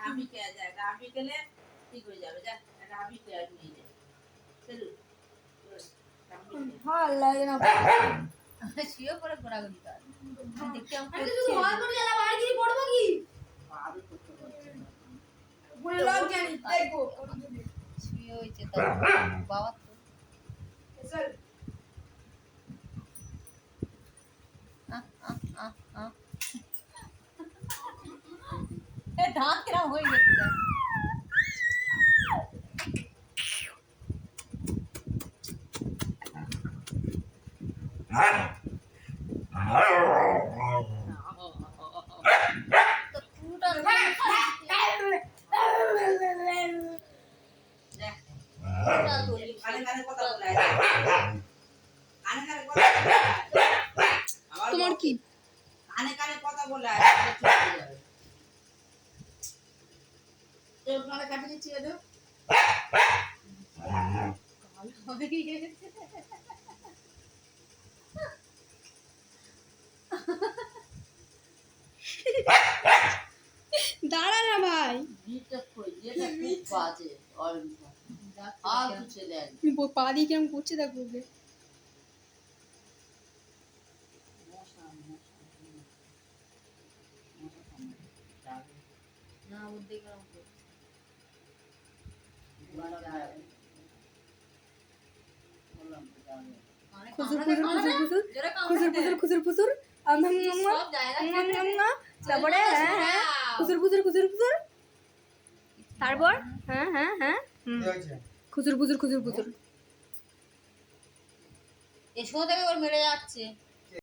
রাবি কে যায়, রাবি গেলে ঠিক হয়ে যাবে। যা রাবি কে নিয়ে যায় চলু। হ্যাঁ লাগে না শুয়ে পড়ে ঘোরাঘুরি কর দেখতে আমি শুধু হল করে গেলাম আর কি পড়বো কি পাবে করতে পারছে না। বলে লগ জানি দেখবো শুয়ে হয়েছে তার বাবা তো চল দাঁত কিরম হয়ে গেছে কানে কানে কথা বলে কানে কানে কথা বলে তোমার কি কানে কানে কথা বলে তোর কানে কাটে দিচ্ছি এলো দাঁড়া না ভাই ভিড়টা কই যেটা খুব বাজে অরিন্দা আর কিছু দেন পা দিয়ে কিরম করছে দেখো ওকে না ওর দেখে খুজুর খুজুর খুজুর খুজুর খুজুর খুজুর খুজুর খুজুর তারপরে হ্যাঁ খুজুর খুজুর খুজুর খুজুর তারপর হ্যাঁ হ্যাঁ হ্যাঁ খুজুর খুজুর খুজুর খুজুর এসো থেকে ওর মেরে যাচ্ছে